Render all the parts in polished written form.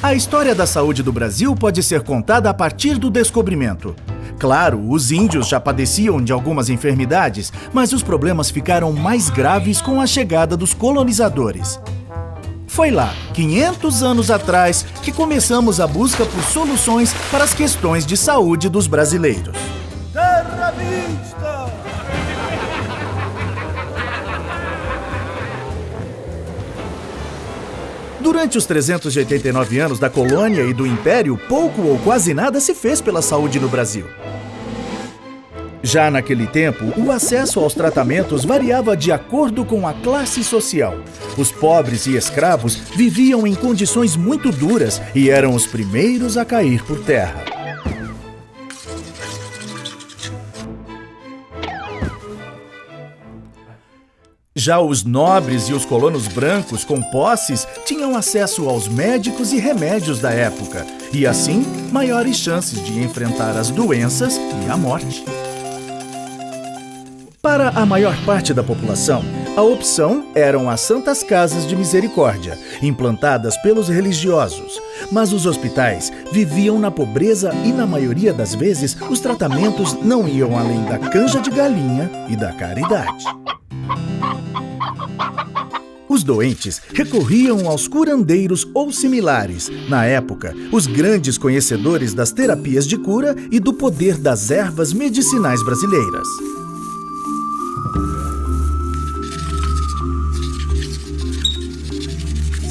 A história da saúde do Brasil pode ser contada a partir do descobrimento. Claro, os índios já padeciam de algumas enfermidades, mas os problemas ficaram mais graves com a chegada dos colonizadores. Foi lá, 500 anos atrás, que começamos a busca por soluções para as questões de saúde dos brasileiros. Terra vista! Durante os 389 anos da colônia e do Império, pouco ou quase nada se fez pela saúde no Brasil. Já naquele tempo, o acesso aos tratamentos variava de acordo com a classe social. Os pobres e escravos viviam em condições muito duras e eram os primeiros a cair por terra. Já os nobres e os colonos brancos com posses tinham acesso aos médicos e remédios da época, e assim, maiores chances de enfrentar as doenças e a morte. Para a maior parte da população, a opção eram as Santas Casas de Misericórdia, implantadas pelos religiosos. Mas os hospitais viviam na pobreza e, na maioria das vezes, os tratamentos não iam além da canja de galinha e da caridade. Os doentes recorriam aos curandeiros ou similares, na época, os grandes conhecedores das terapias de cura e do poder das ervas medicinais brasileiras.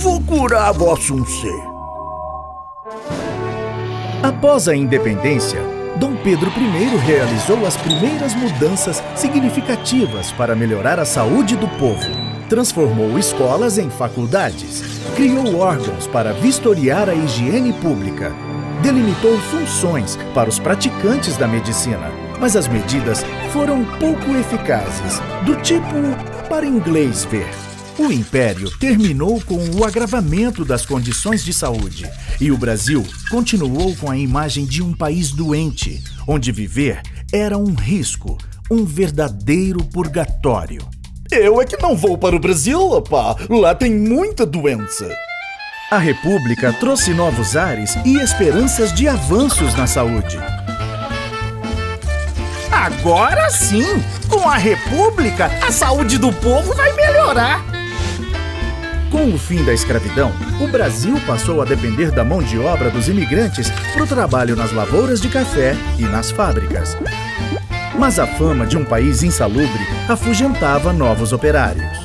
Vou curar vosso ser. Após a independência, Dom Pedro I realizou as primeiras mudanças significativas para melhorar a saúde do povo. Transformou escolas em faculdades, criou órgãos para vistoriar a higiene pública, delimitou funções para os praticantes da medicina, mas as medidas foram pouco eficazes, do tipo para inglês ver. O Império terminou com o agravamento das condições de saúde e o Brasil continuou com a imagem de um país doente, onde viver era um risco, um verdadeiro purgatório. Eu é que não vou para o Brasil, rapá. Lá tem muita doença. A República trouxe novos ares e esperanças de avanços na saúde. Agora sim, com a República, a saúde do povo vai melhorar. Com o fim da escravidão, o Brasil passou a depender da mão de obra dos imigrantes para o trabalho nas lavouras de café e nas fábricas. Mas a fama de um país insalubre afugentava novos operários.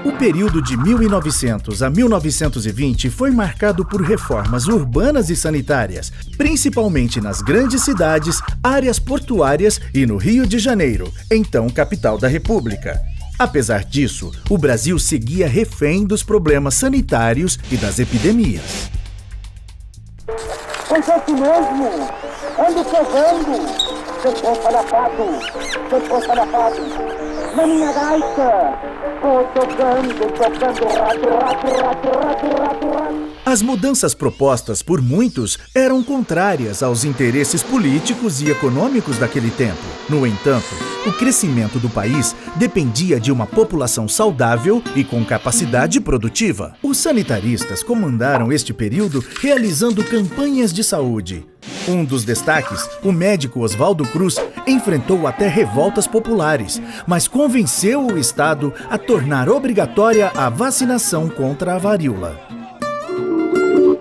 O período de 1900 a 1920 foi marcado por reformas urbanas e sanitárias, principalmente nas grandes cidades, áreas portuárias e no Rio de Janeiro, então capital da República. Apesar disso, o Brasil seguia refém dos problemas sanitários e das epidemias. Pois é isso mesmo! Ando pegando! Depois palhaçado! Na minha gaita! Vou tocando, rato. As mudanças propostas por muitos eram contrárias aos interesses políticos e econômicos daquele tempo. No entanto, o crescimento do país dependia de uma população saudável e com capacidade produtiva. Os sanitaristas comandaram este período realizando campanhas de saúde. Um dos destaques, o médico Oswaldo Cruz, enfrentou até revoltas populares, mas convenceu o Estado a tornar obrigatória a vacinação contra a varíola.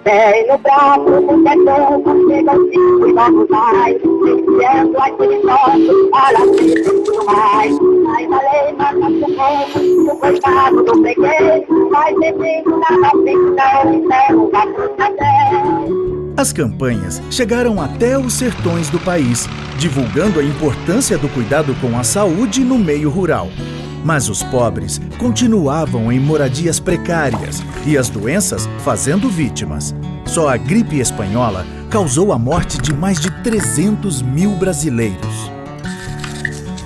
Vem no braço do sertão, chega o cinco e vamos mais, iniciando aquele nosso, para sempre tudo mais. Mas a lei mata o povo, o coitado do freguês, mas bem-vindo na ficção, encerro a frustração. As campanhas chegaram até os sertões do país, divulgando a importância do cuidado com a saúde no meio rural. Mas os pobres continuavam em moradias precárias e as doenças fazendo vítimas. Só a gripe espanhola causou a morte de mais de 300 mil brasileiros.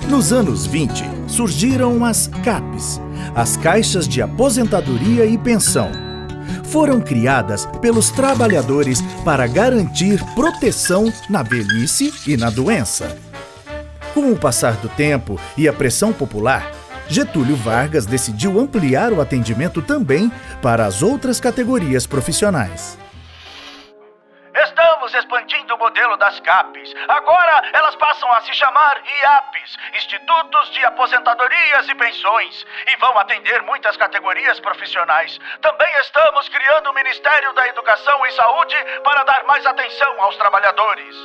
Nos anos 20, surgiram as CAPs, as Caixas de Aposentadoria e Pensão. foram criadas pelos trabalhadores para garantir proteção na velhice e na doença. Com o passar do tempo e a pressão popular, Getúlio Vargas decidiu ampliar o atendimento também para as outras categorias profissionais. Estamos expandindo o modelo das CAPs. Agora elas passam a se chamar IAPs, Institutos de Aposentadorias e Pensões, e vão atender muitas categorias profissionais. Também estamos criando o Ministério da Educação e Saúde para dar mais atenção aos trabalhadores.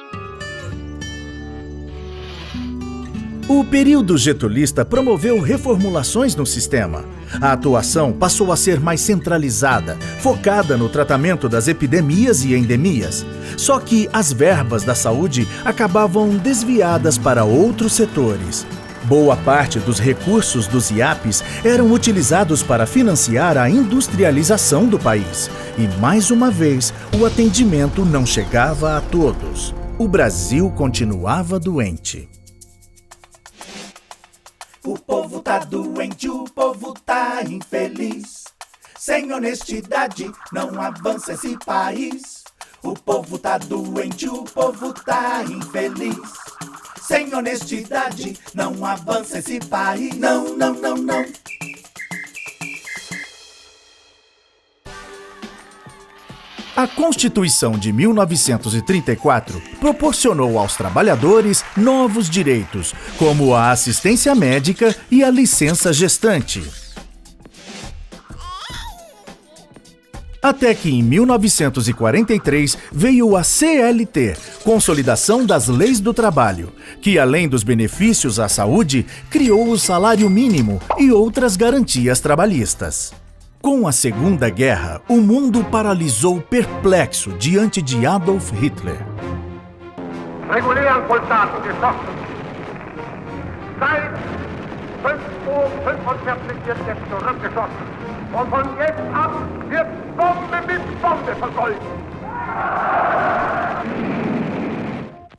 O período getulista promoveu reformulações no sistema. A atuação passou a ser mais centralizada, focada no tratamento das epidemias e endemias. Só que as verbas da saúde acabavam desviadas para outros setores. Boa parte dos recursos dos IAPs eram utilizados para financiar a industrialização do país. E, mais uma vez, o atendimento não chegava a todos. O Brasil continuava doente. O povo tá doente, o povo tá infeliz. Sem honestidade não avança esse país. O povo tá doente, o povo tá infeliz. Sem honestidade não avança esse país. Não, não, não, não. A Constituição de 1934 proporcionou aos trabalhadores novos direitos, como a assistência médica e a licença gestante. Até que em 1943 veio a CLT, Consolidação das Leis do Trabalho, que além dos benefícios à saúde, criou o salário mínimo e outras garantias trabalhistas. Com a Segunda Guerra, o mundo paralisou perplexo diante de Adolf Hitler. Regulären Vollzahlen geschlossen. Seit 5:45 wird jetzt zurückgeschossen. Und von jetzt ab wird Bombe mit Bombe vergolten.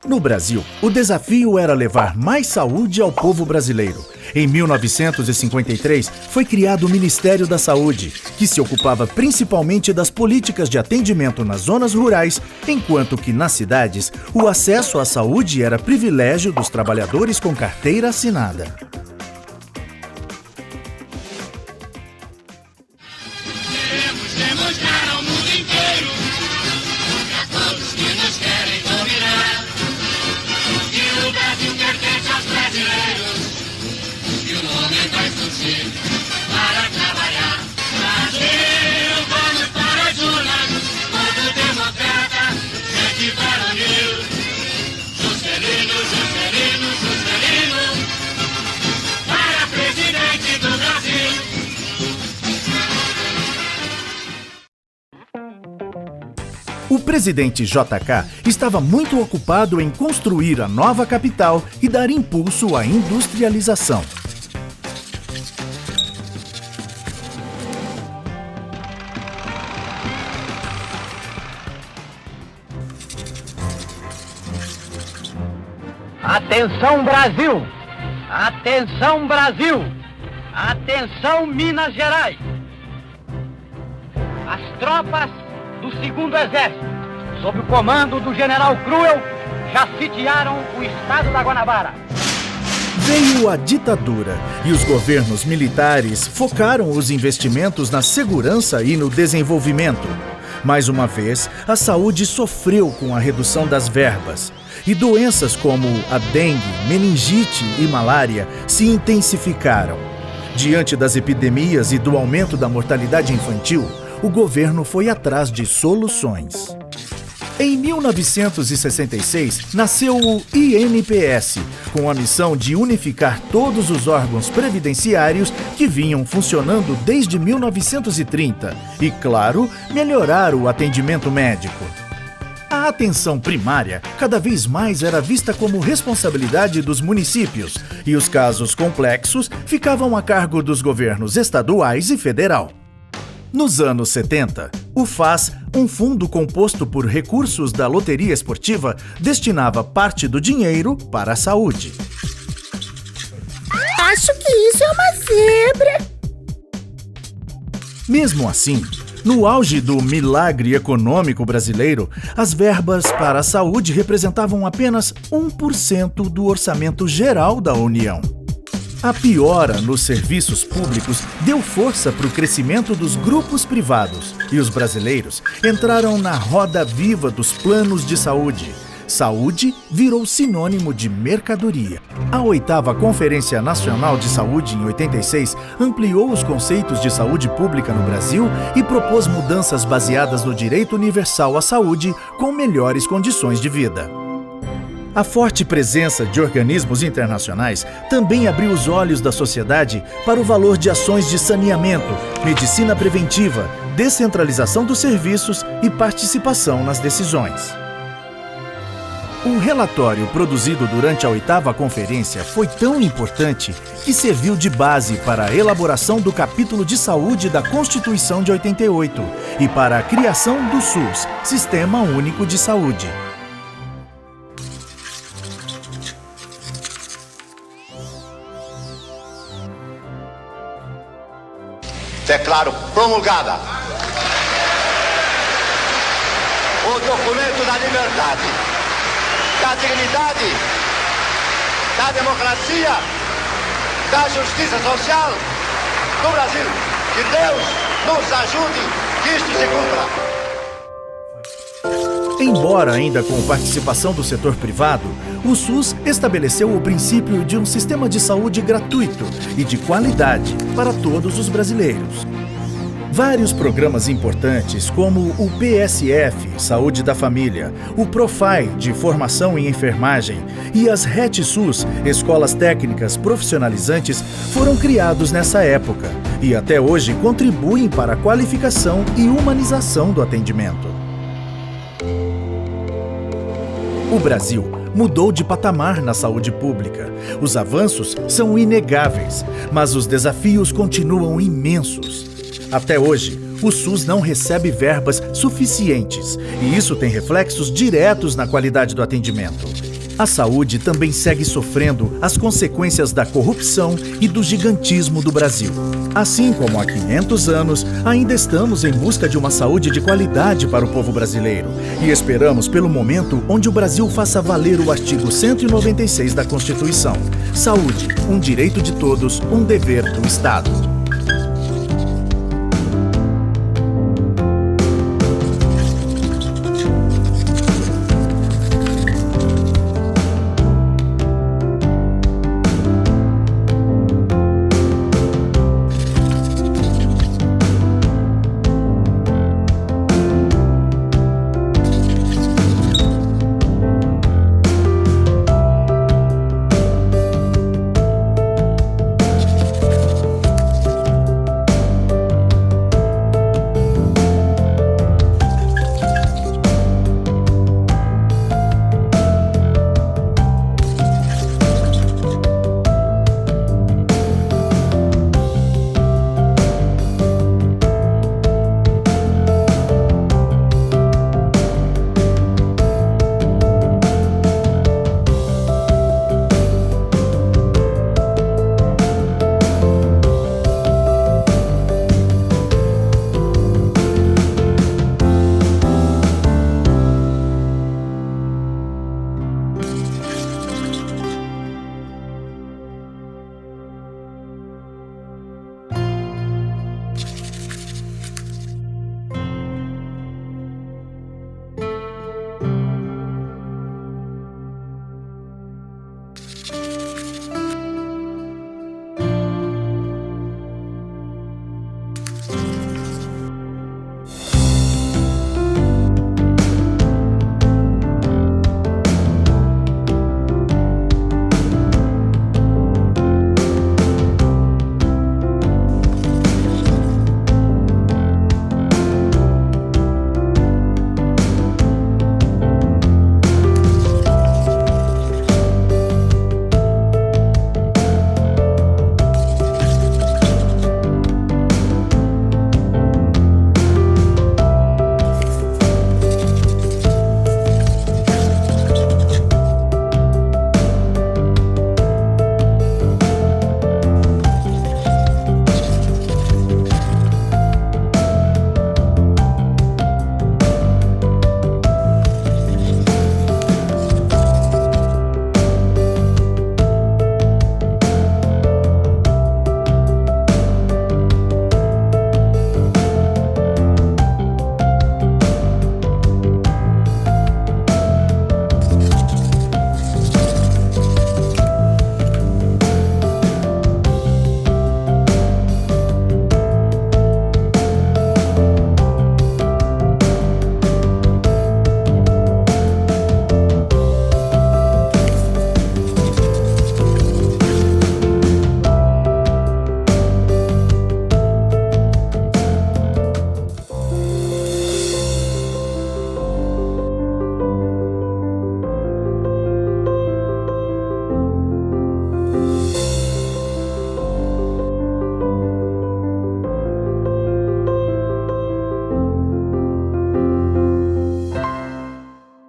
No Brasil, o desafio era levar mais saúde ao povo brasileiro. Em 1953, foi criado o Ministério da Saúde, que se ocupava principalmente das políticas de atendimento nas zonas rurais, enquanto que nas cidades, o acesso à saúde era privilégio dos trabalhadores com carteira assinada. Queremos demonstrar ao mundo inteiro, a todos que nos querem dominar, que o Brasil pertence aos brasileiros. O homem vai surgir para trabalhar. Brasil, vamos para as urnas. Povo democrata, gente varonil. Juscelino, Juscelino, Juscelino, para presidente do Brasil. O presidente JK estava muito ocupado em construir a nova capital e dar impulso à industrialização. Atenção Brasil! Atenção Brasil! Atenção Minas Gerais! As tropas do 2º Exército, sob o comando do General Cruel, já sitiaram o estado da Guanabara. Veio a ditadura e os governos militares focaram os investimentos na segurança e no desenvolvimento. Mais uma vez, a saúde sofreu com a redução das verbas. E doenças como a dengue, meningite e malária se intensificaram. Diante das epidemias e do aumento da mortalidade infantil, o governo foi atrás de soluções. Em 1966, nasceu o INPS, com a missão de unificar todos os órgãos previdenciários que vinham funcionando desde 1930 e, claro, melhorar o atendimento médico. A atenção primária cada vez mais era vista como responsabilidade dos municípios e os casos complexos ficavam a cargo dos governos estaduais e federal. Nos anos 70, o FAS, um fundo composto por recursos da loteria esportiva, destinava parte do dinheiro para a saúde. Acho que isso é uma zebra. Mesmo assim, No auge do milagre econômico brasileiro, as verbas para a saúde representavam apenas 1% do orçamento geral da União. A piora nos serviços públicos deu força para o crescimento dos grupos privados e os brasileiros entraram na roda viva dos planos de saúde. Saúde virou sinônimo de mercadoria. A 8ª Conferência Nacional de Saúde, em 86, ampliou os conceitos de saúde pública no Brasil e propôs mudanças baseadas no direito universal à saúde com melhores condições de vida. A forte presença de organismos internacionais também abriu os olhos da sociedade para o valor de ações de saneamento, medicina preventiva, descentralização dos serviços e participação nas decisões. O relatório produzido durante a 8ª Conferência foi tão importante que serviu de base para a elaboração do capítulo de saúde da Constituição de 88 e para a criação do SUS, Sistema Único de Saúde. Declaro promulgada o documento da liberdade, da dignidade, da democracia, da justiça social do Brasil. Que Deus nos ajude que isto se cumpra. Embora ainda com participação do setor privado, o SUS estabeleceu o princípio de um sistema de saúde gratuito e de qualidade para todos os brasileiros. Vários programas importantes, como o PSF, Saúde da Família, o Profai, de Formação em Enfermagem, e as RET-SUS, Escolas Técnicas Profissionalizantes, foram criados nessa época e até hoje contribuem para a qualificação e humanização do atendimento. O Brasil mudou de patamar na saúde pública. Os avanços são inegáveis, mas os desafios continuam imensos. Até hoje, o SUS não recebe verbas suficientes e isso tem reflexos diretos na qualidade do atendimento. A saúde também segue sofrendo as consequências da corrupção e do gigantismo do Brasil. Assim como há 500 anos, ainda estamos em busca de uma saúde de qualidade para o povo brasileiro e esperamos pelo momento onde o Brasil faça valer o artigo 196 da Constituição. Saúde, um direito de todos, um dever do Estado.